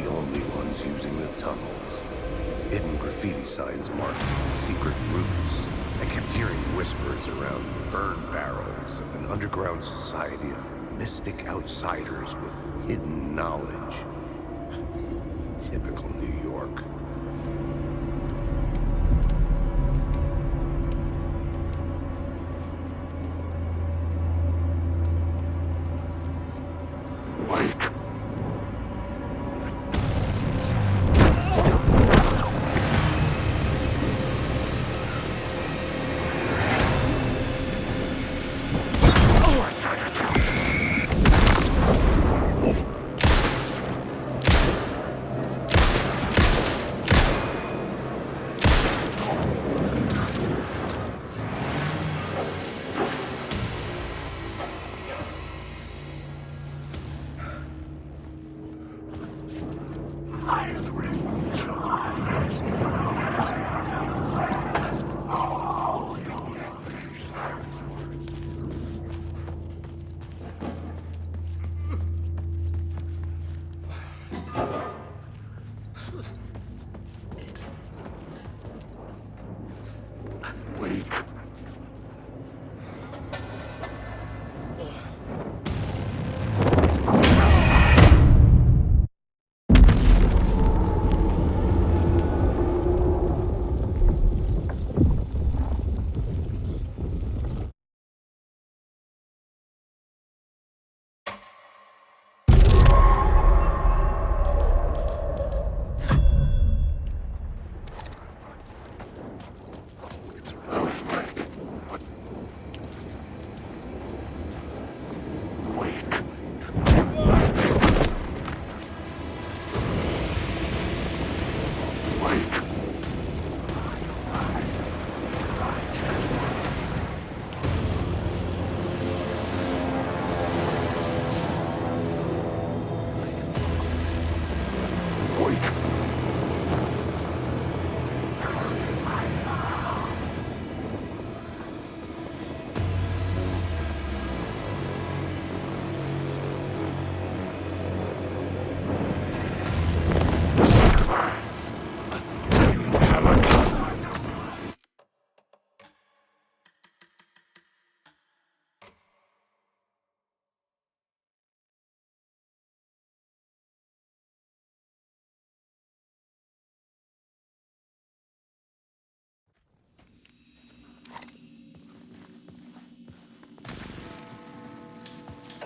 the only ones using the tunnels. Hidden graffiti signs marked secret routes. I kept hearing whispers around burn barrels of an underground society of mystic outsiders with hidden knowledge. Typical New York.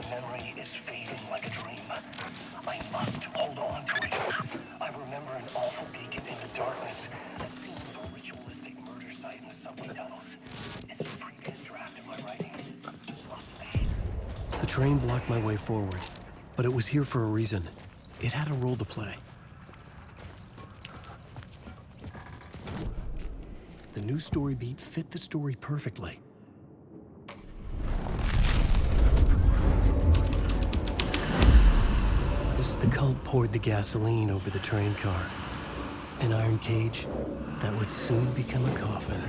Memory is fading like a dream. I must hold on to it. I remember an awful beacon in the darkness, a scene of a ritualistic murder site in the subway tunnels. It's a previous draft of my writing. Must be. The train blocked my way forward, but it was here for a reason. It had a role to play. The new story beat fit the story perfectly. The cult poured the gasoline over the train car. An iron cage that would soon become a coffin.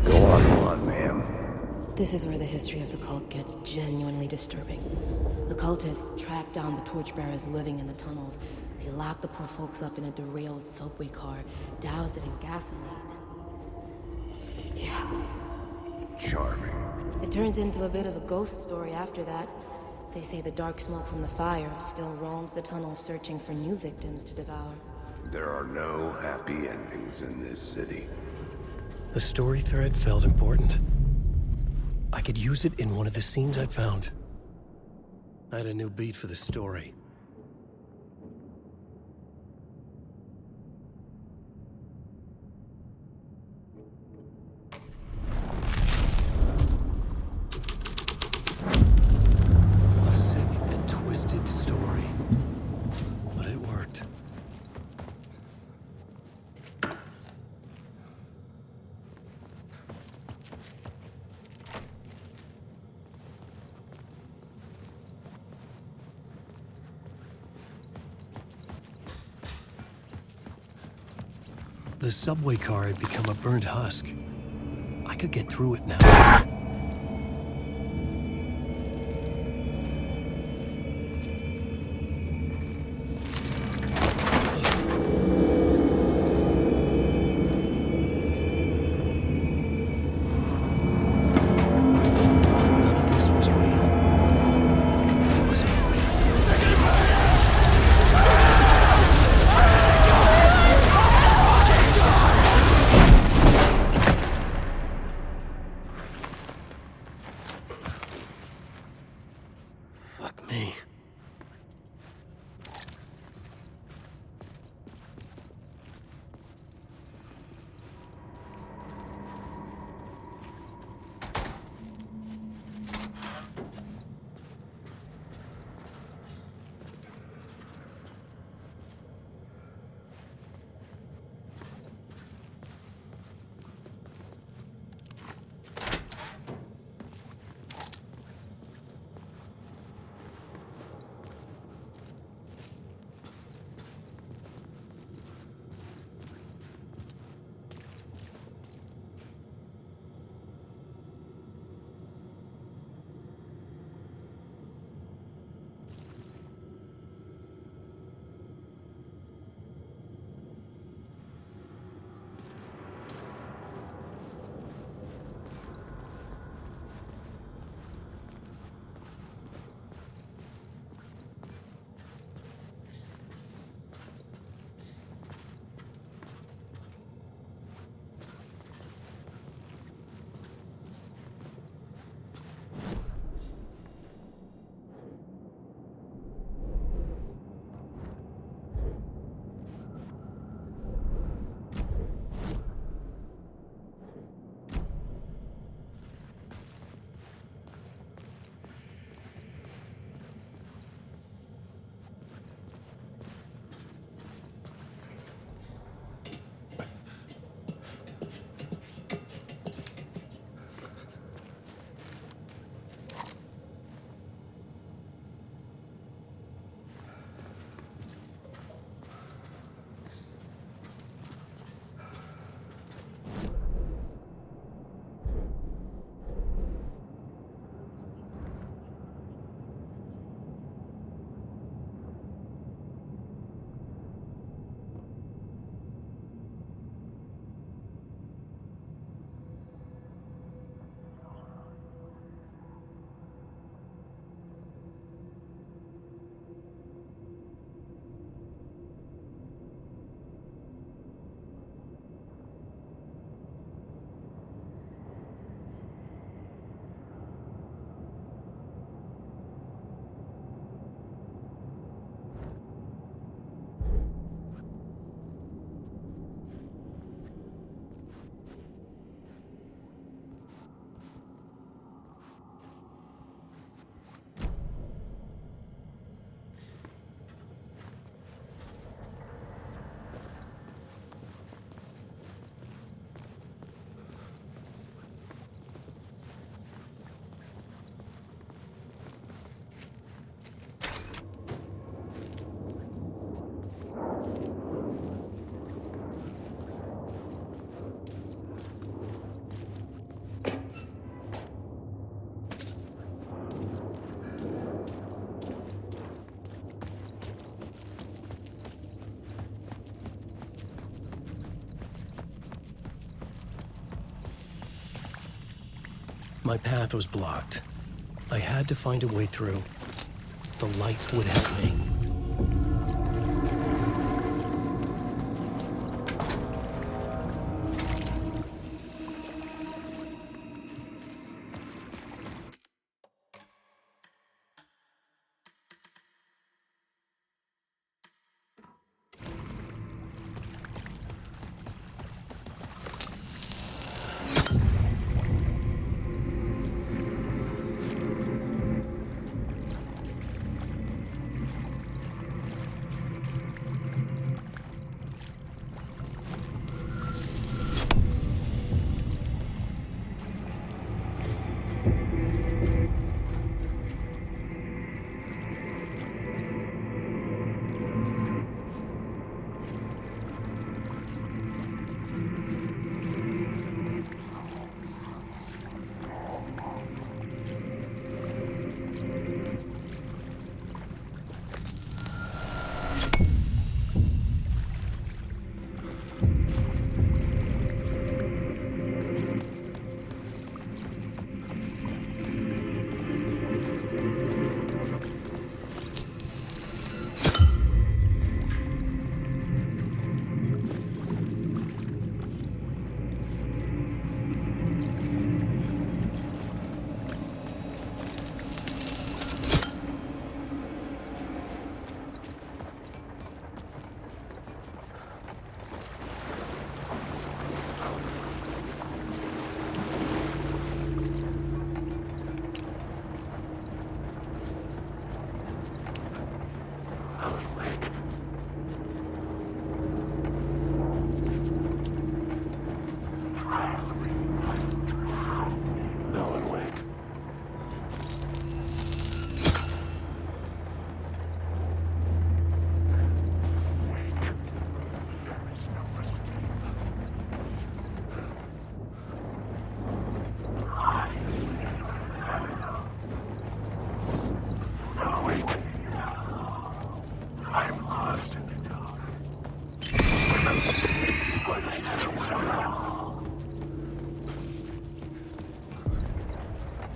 Go on, ma'am. This is where the history of the cult gets genuinely disturbing. The cultists tracked down the torchbearers living in the tunnels. They locked the poor folks up in a derailed subway car, doused it in gasoline. Yeah. Charming. It turns into a bit of a ghost story after that. They say the dark smoke from the fire still roams the tunnels searching for new victims to devour. There are no happy endings in this city. The story thread felt important. I could use it in one of the scenes I'd found. I had a new beat for the story. A sick and twisted story. But it worked. The subway car had become a burnt husk. I could get through it now. None of this was real. It was all real. Fuck me. My path was blocked. I had to find a way through. The lights would help me.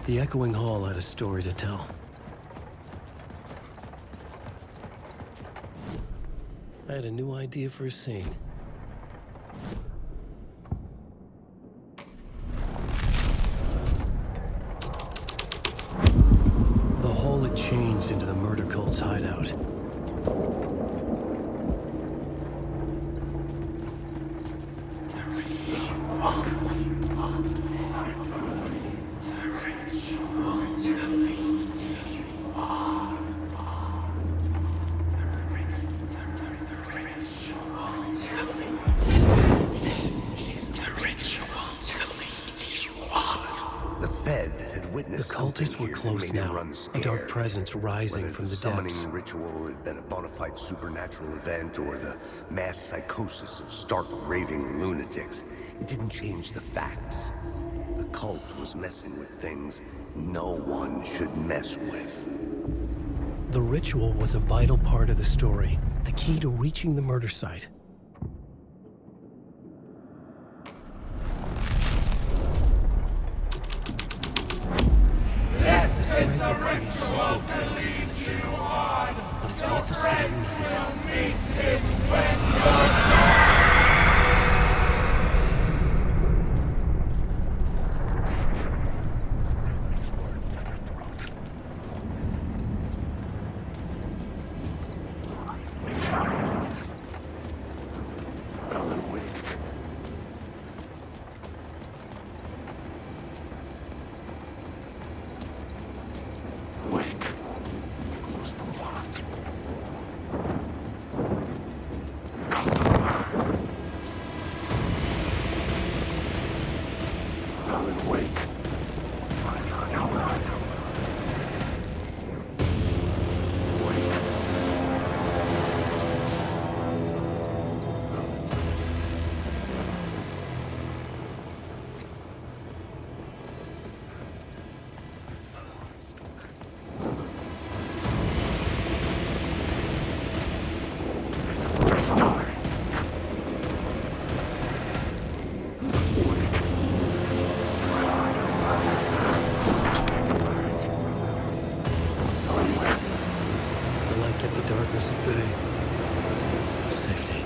The echoing hall had a story to tell. I had a new idea for a scene. The hall had changed into the murder cult's hideout. The Fed had The witnessed cultists something were here that close made me now, run a dark scared. presence rising Whether from the summoning depths. ritual had been a bona fide supernatural event or the mass psychosis of stark raving lunatics, it didn't change the facts. The cult was messing with things no one should mess with. The ritual was a vital part of the story, the key to reaching the murder site. This is the ritual to lead you on. But it's what the story needed. Alan Wake. Wake. You've lost the plot. Come to the man. Alan Wake. The light kept the darkness at bay. Safety.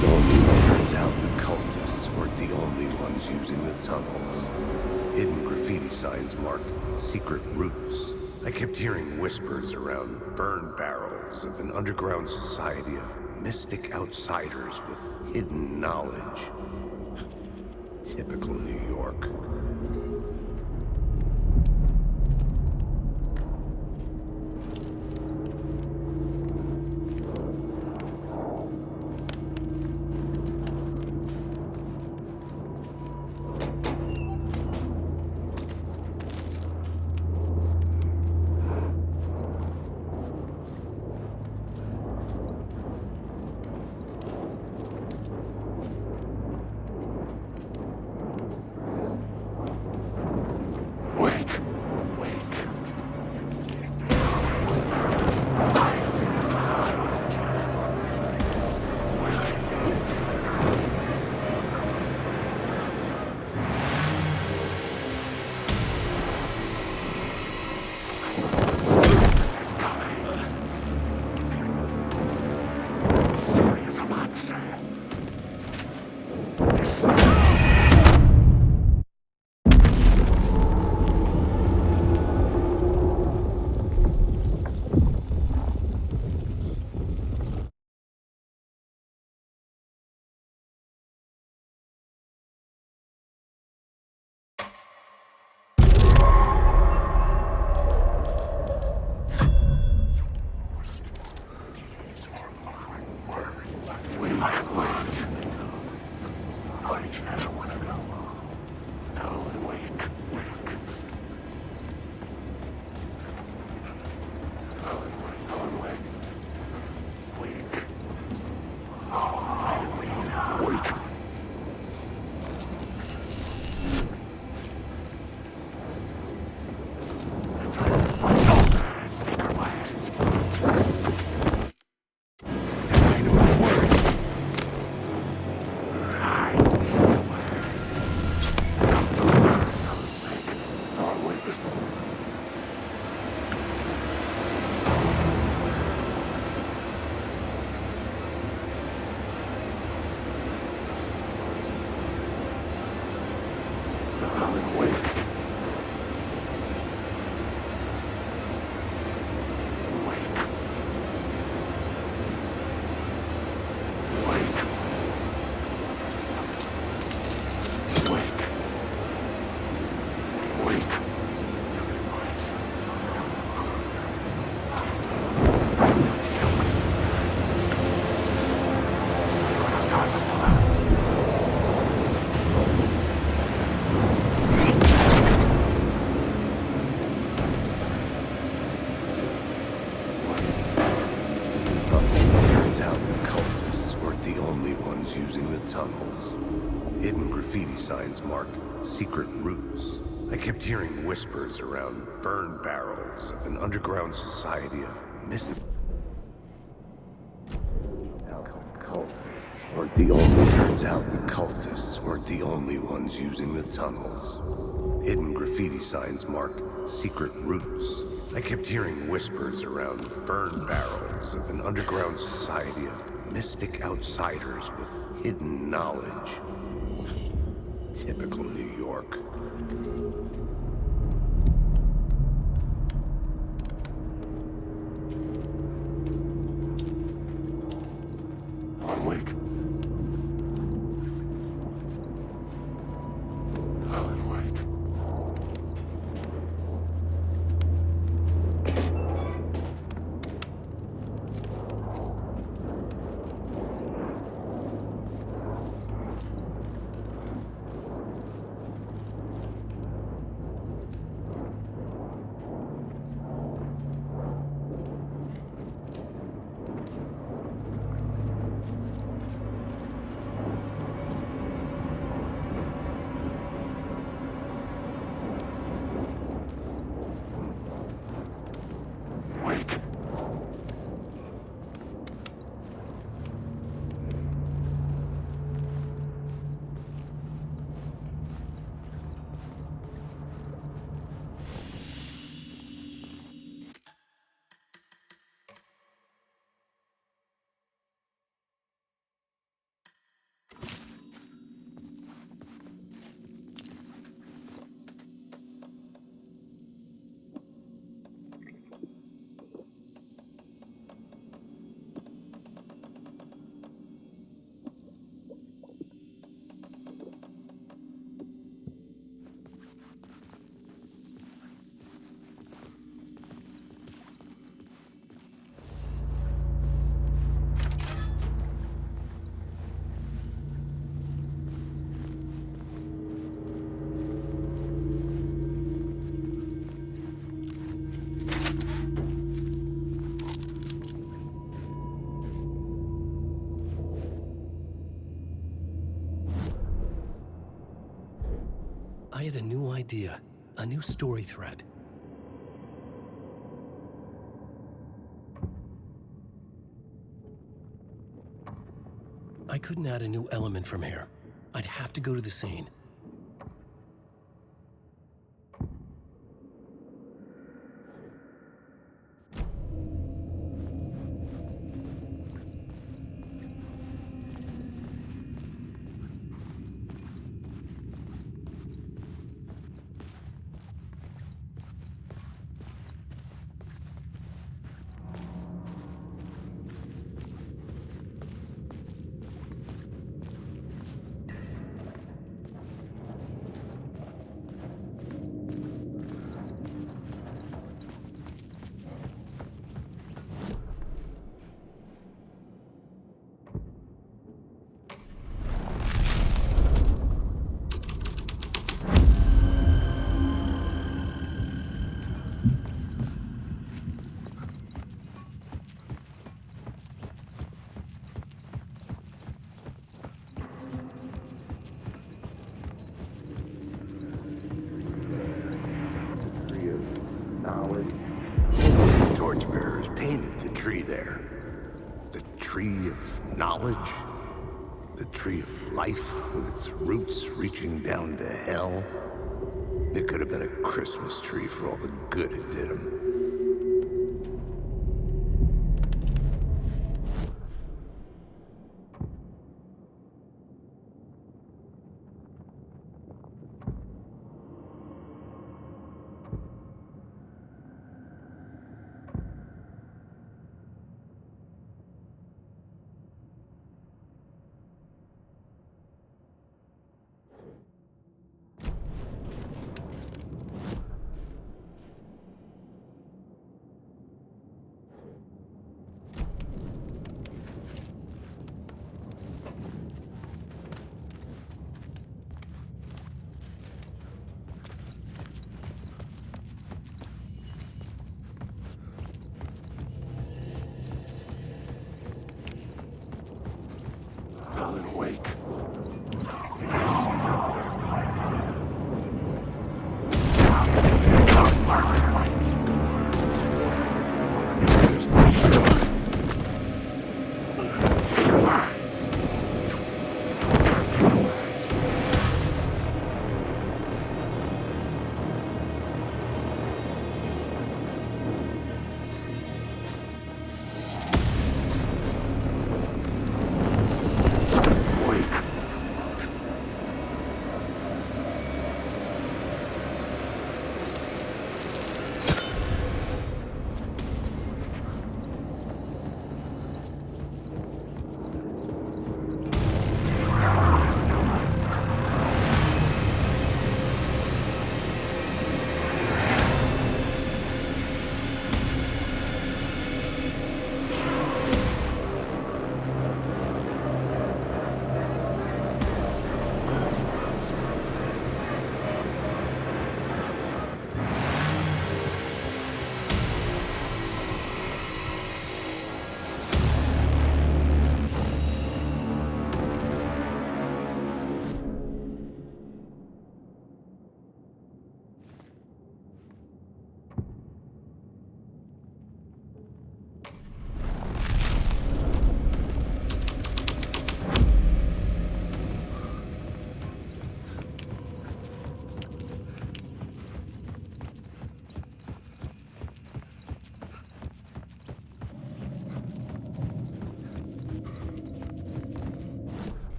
Turns out the cultists weren't the only ones using the tunnels. Hidden graffiti signs marked secret routes. I kept hearing whispers around burn barrels of an underground society of mystic outsiders with hidden knowledge. Typical New York. Alan, wake. Alan, wake. Wake. Oh, wake. Turns out the cultists weren't the only ones using the tunnels. Hidden graffiti signs marked secret routes. I kept hearing whispers around burn barrels of an underground society of missing. Turns out the cultists weren't the only ones using the tunnels. Hidden graffiti signs marked secret routes. I kept hearing whispers around burn barrels of an underground society of mystic outsiders with hidden knowledge. Typical New York. Alan, wake. Alan, wake. Wake. I had a new idea, a new story thread. I couldn't add a new element from here. I'd have to go to the scene. tree there. The tree of knowledge. The tree of life with its roots reaching down to hell. It could have been a Christmas tree for all the good it did him. Alan Wake. This is my story. Say the words. Say the words. Wake.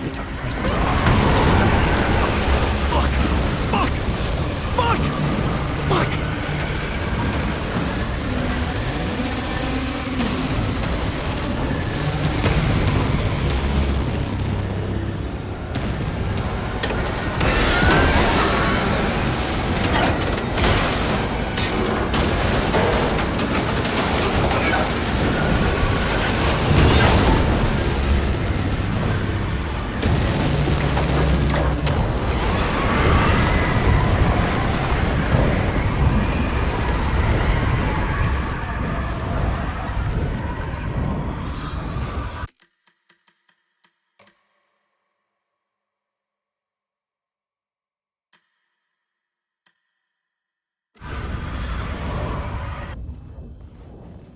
The dark presence.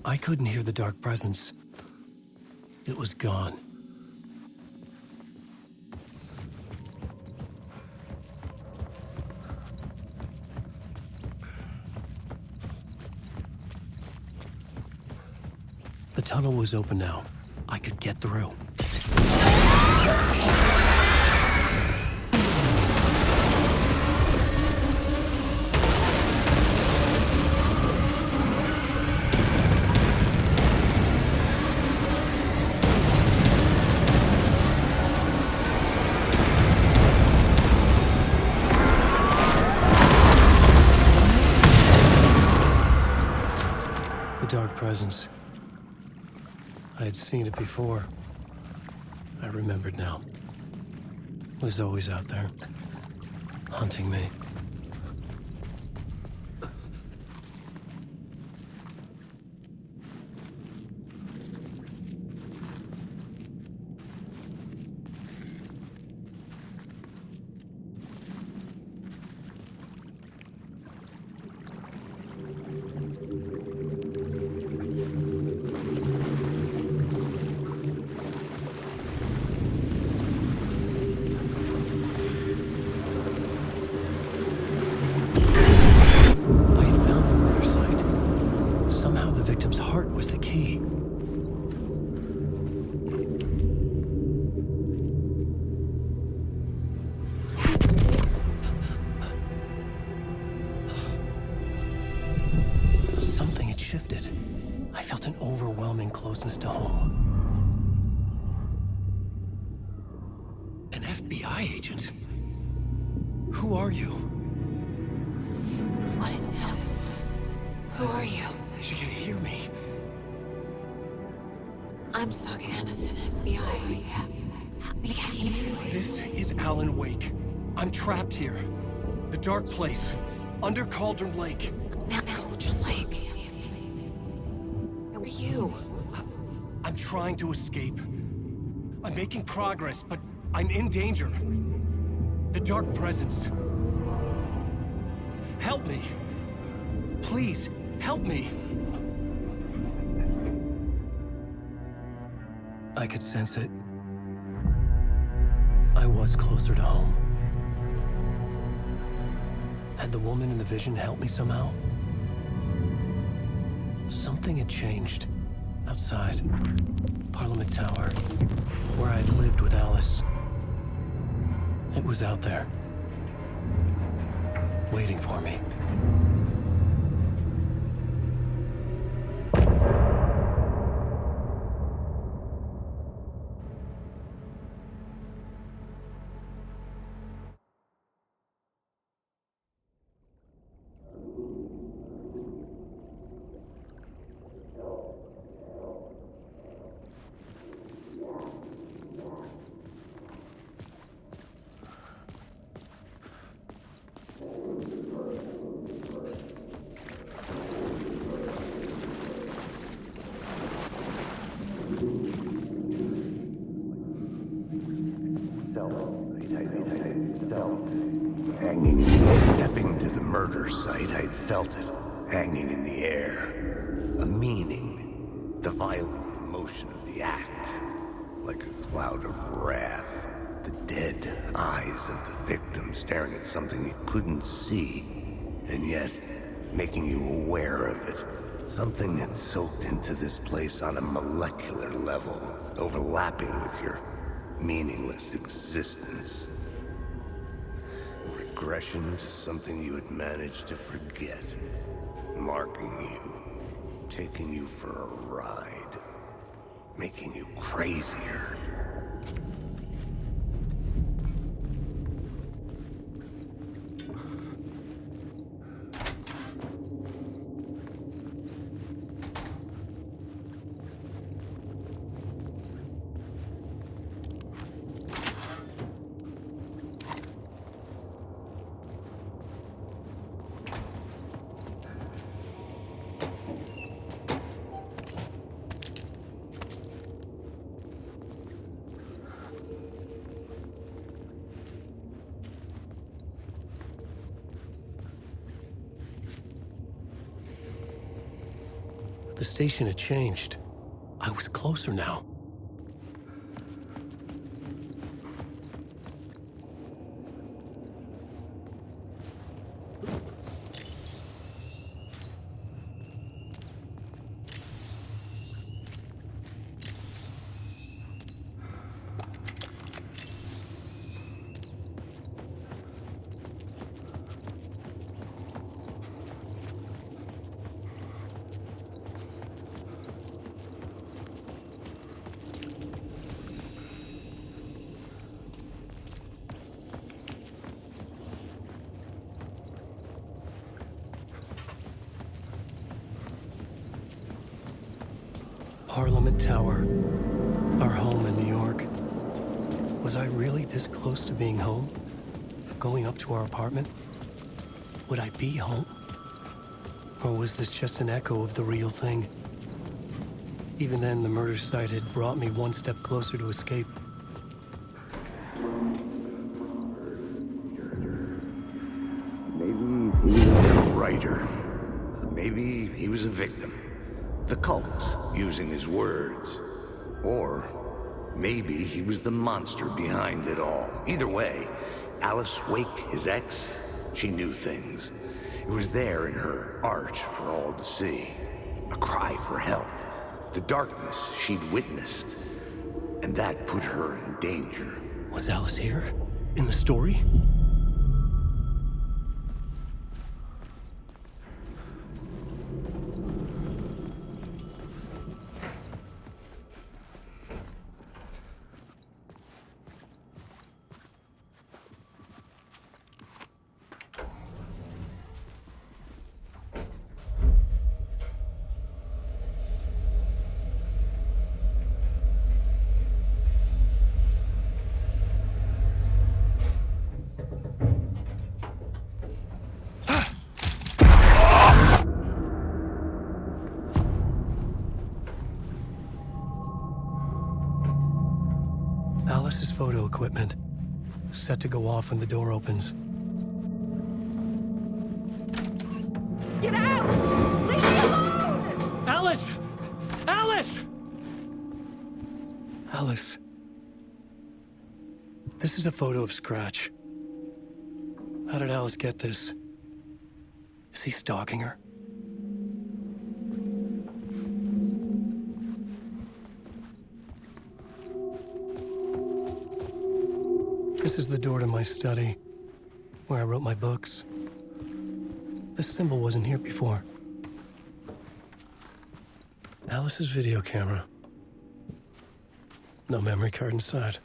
I couldn't hear the dark presence. It was gone. The tunnel was open now. I could get through. The dark presence. I had seen it before. I remembered now. It was always out there, hunting me. closest to home. An FBI agent? Who are you? What is this? Who are you? She can hear me. I'm Saga Anderson, FBI. This is Alan Wake. I'm trapped here. The dark place. Under Cauldron Lake. Cauldron Lake. Who are you? I'm trying to escape. I'm making progress, but I'm in danger. The Dark Presence. Help me. Please, help me. I could sense it. I was closer to home. Had the woman in the vision helped me somehow? Something had changed. Outside. Parliament Tower. Where I'd lived with Alice. It was out there. Waiting for me. Hanging, stepping to the murder site, I'd felt it, hanging in the air. A meaning, the violent emotion of the act, like a cloud of wrath. The dead eyes of the victim staring at something you couldn't see, and yet making you aware of it. Something had soaked into this place on a molecular level, overlapping with your meaningless existence. Regression to something you had managed to forget. Marking you. Taking you for a ride. Making you crazier. The station had changed. I was closer now. Parliament Tower. Our home in New York. Was I really this close to being home? Going up to our apartment? Would I be home? Or was this just an echo of the real thing? Even then, the murder site had brought me one step closer to escape. Maybe he was a writer. Maybe he was a victim. The cult, using his words. Or maybe he was the monster behind it all. Either way, Alice Wake, his ex, she knew things. It was there in her art for all to see. A cry for help. The darkness she'd witnessed. And that put her in danger. Was Alice here? In the story? photo equipment, set to go off when the door opens. Get out! Leave me alone! Alice! Alice! Alice. This is a photo of Scratch. How did Alice get this? Is he stalking her? This is the door to my study, where I wrote my books. This symbol wasn't here before. Alice's video camera. No memory card inside.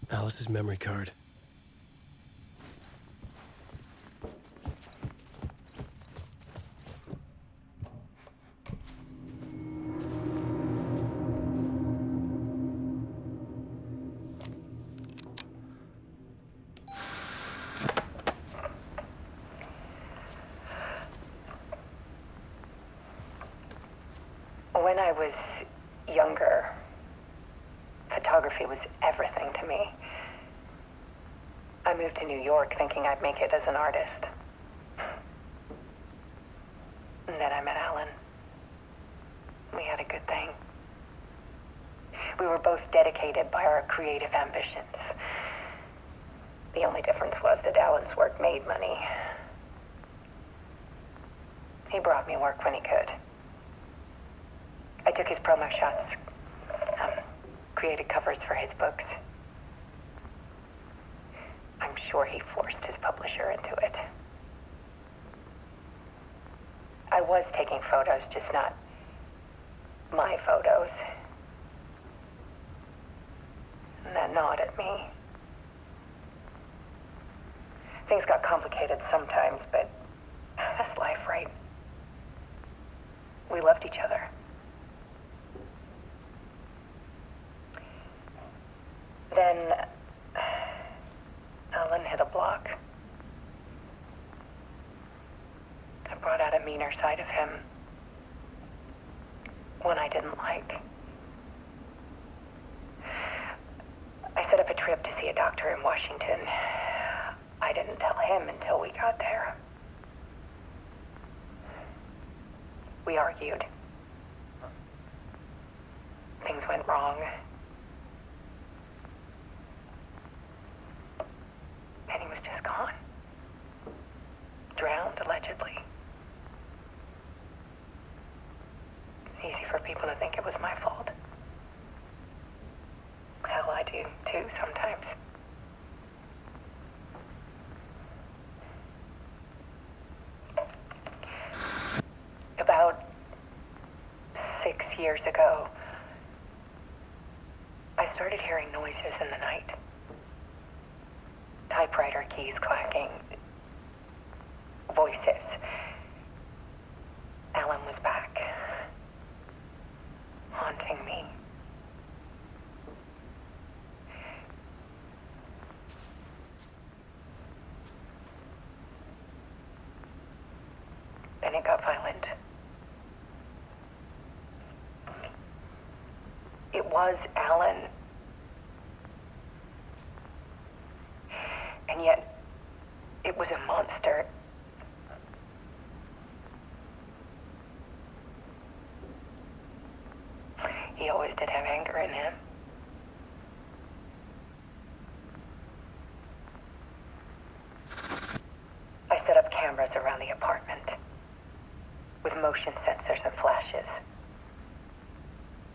Alice's memory card. When I was younger, photography was everything to me. I moved to New York thinking I'd make it as an artist. And then I met Alan. We had a good thing. We were both dedicated by our creative ambitions. The only difference was that Alan's work made money. He brought me work when he could. I took his promo shots, created covers for his books. I'm sure he forced his publisher into it. I was taking photos, just not my photos. And that gnawed at me. Things got complicated sometimes, but that's life, right? We loved each other. Then Alan hit a block. I brought out a meaner side of him. One I didn't like. I set up a trip to see a doctor in Washington. I didn't tell him until we got there. We argued. Things went wrong. And he was just gone. Drowned, allegedly. Easy for people to think it was my fault. Hell, I do too sometimes. About 6 years ago, I started hearing noises in the night. Typewriter keys clacking. Voices. Alan was back. Haunting me. Then it got violent. It was Alan. And yet, it was a monster. He always did have anger in him. I set up cameras around the apartment with motion sensors and flashes.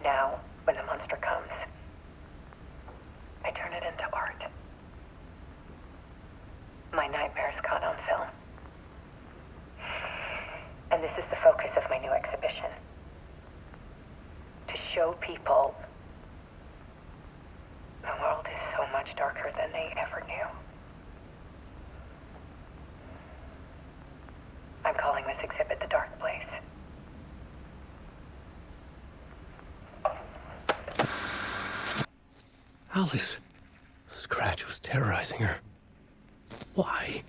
Now, when the monster comes, I turn it into art. My nightmares caught on film. And this is the focus of my new exhibition. To show people the world is so much darker than they ever knew. I'm calling this exhibit The Dark Place. Alice. Scratch was terrorizing her. Why?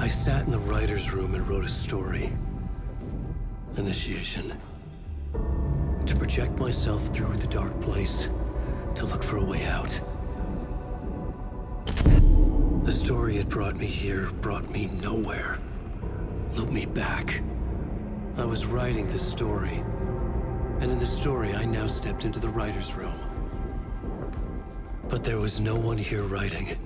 I sat in the writer's room and wrote a story. Initiation. To project myself through the dark place, to look for a way out. The story had brought me here, brought me nowhere. Looped me back. I was writing the story. And in the story, I now stepped into the writer's room. But there was no one here writing.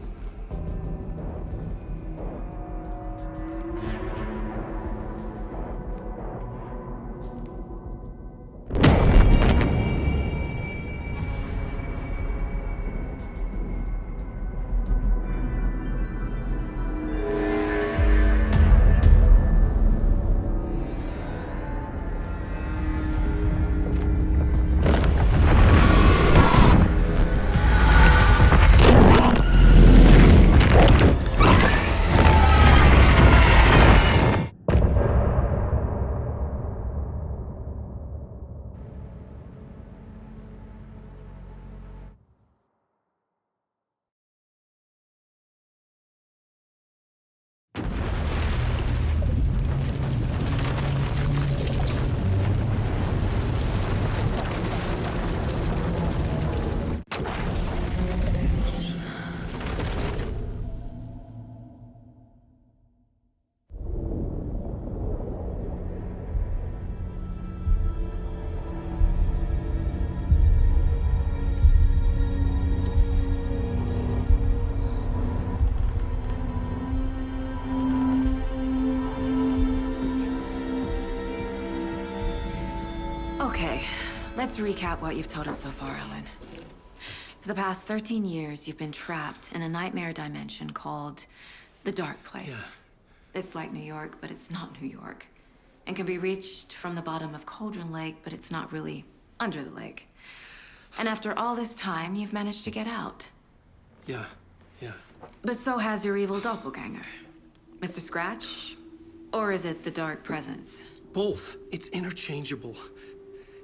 Okay, let's recap what you've told us so far, Ellen. For the past 13 years, you've been trapped in a nightmare dimension called the Dark Place. Yeah. It's like New York, but it's not New York. And can be reached from the bottom of Cauldron Lake, but it's not really under the lake. And after all this time, you've managed to get out. Yeah. But so has your evil doppelganger. Mr. Scratch? Or is it the Dark Presence? Both. It's interchangeable.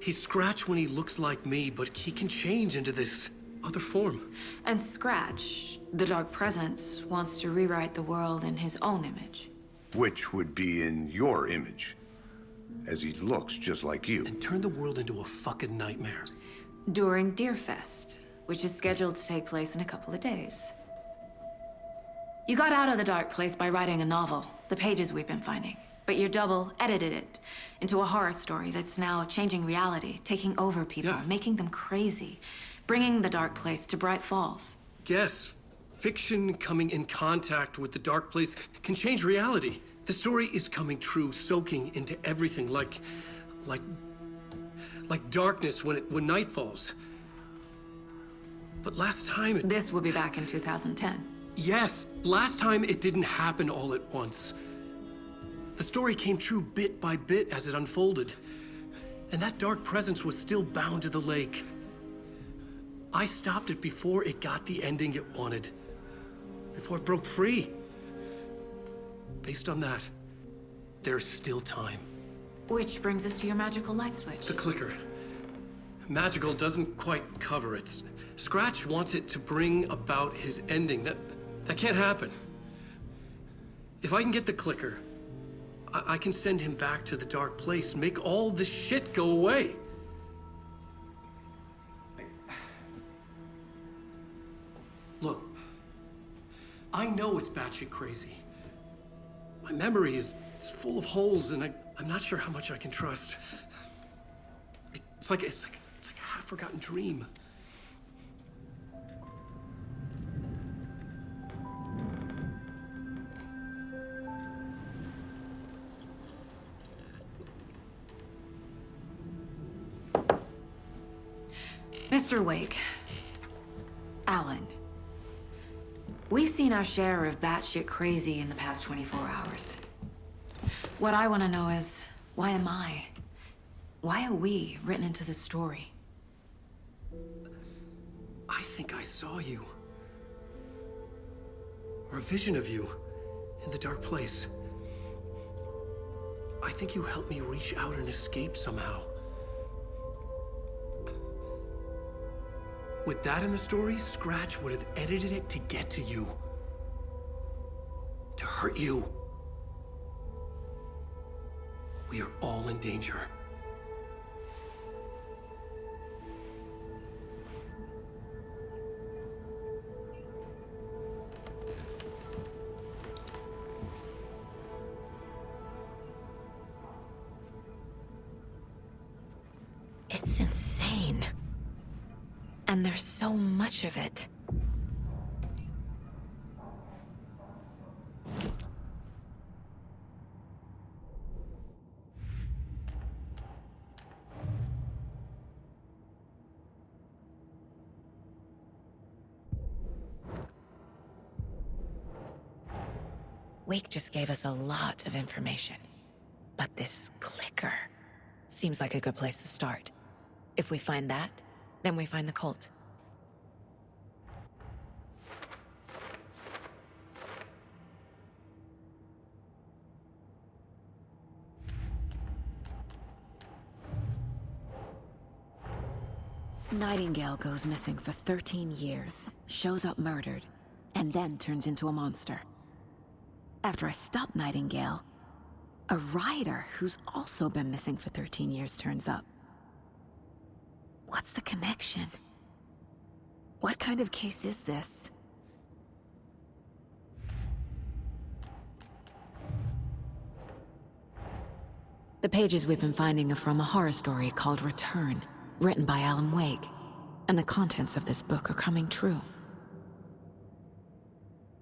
He's Scratch when he looks like me, but he can change into this other form. And Scratch, the Dark Presence, wants to rewrite the world in his own image. Which would be in your image, as he looks just like you. And turn the world into a fucking nightmare. During Deerfest, which is scheduled to take place in a couple of days. You got out of the Dark Place by writing a novel, the pages we've been finding. But your double edited it into a horror story that's now changing reality, taking over people, Yeah. making them crazy, bringing the Dark Place to Bright Falls. Guess Fiction coming in contact with the dark place can change reality. The story is coming true, soaking into everything like darkness when night falls. But last time This will be back in 2010. Yes, last time it didn't happen all at once. The story came true bit by bit as it unfolded. And that dark presence was still bound to the lake. I stopped it before it got the ending it wanted. Before it broke free. Based on that, there's still time. Which brings us to your magical light switch. The clicker. Magical doesn't quite cover it. Scratch wants it to bring about his ending. That can't happen. If I can get the clicker, I can send him back to the dark place, make all this shit go away. Look, I know it's batshit crazy. My memory is full of holes, and I'm not sure how much I can trust. It's like a half-forgotten dream. Mr. Wake. Alan. We've seen our share of batshit crazy in the past 24 hours. What I want to know is, why am I? Why are we written into this story? I think I saw you. Or a vision of you in the dark place. I think you helped me reach out and escape somehow. With that in the story, Scratch would have edited it to get to you. To hurt you. We are all in danger. It's insane. And there's so much of it. Wake just gave us a lot of information. But this clicker seems like a good place to start. If we find that, then we find the cult. Nightingale goes missing for 13 years, shows up murdered, and then turns into a monster. After I stop Nightingale, a rider who's also been missing for 13 years turns up. What's the connection? What kind of case is this? The pages we've been finding are from a horror story called Return, written by Alan Wake, and the contents of this book are coming true.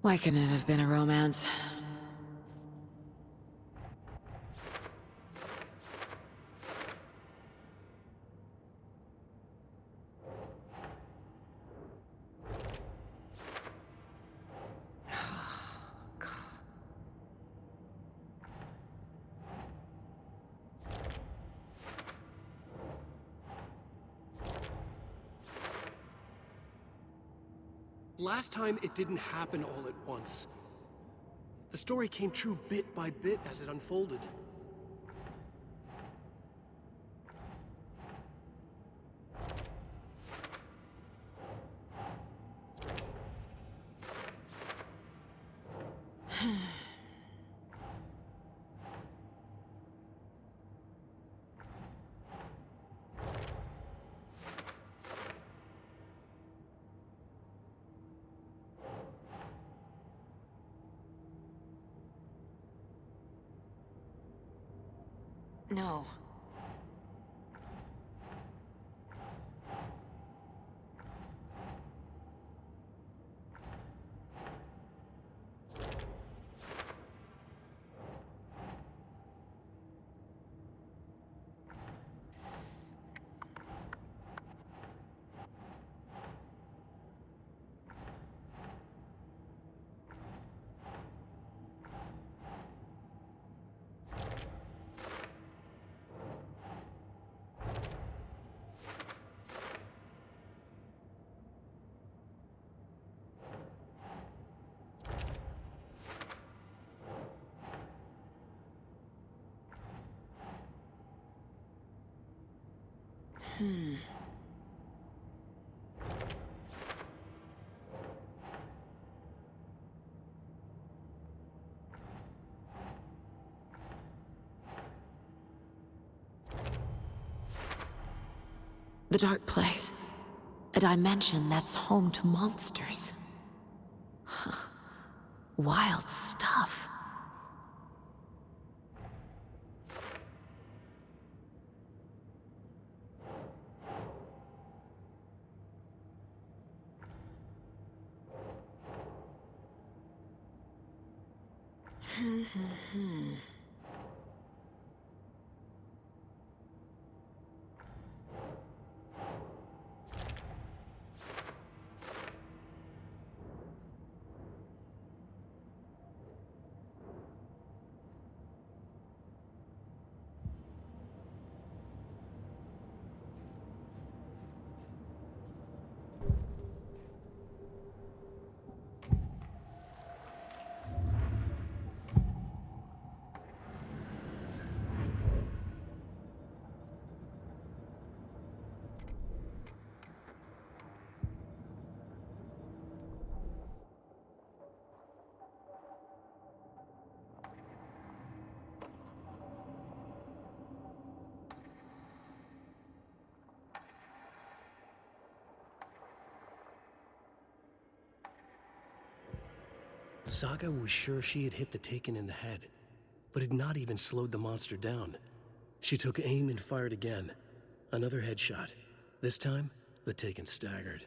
Why couldn't it have been a romance? Last time, it didn't happen all at once. The story came true bit by bit as it unfolded. No. The Dark Place. A dimension that's home to monsters. Wild stuff. Saga was sure she had hit the Taken in the head, but had not even slowed the monster down. She took aim and fired again. Another headshot. This time, the Taken staggered.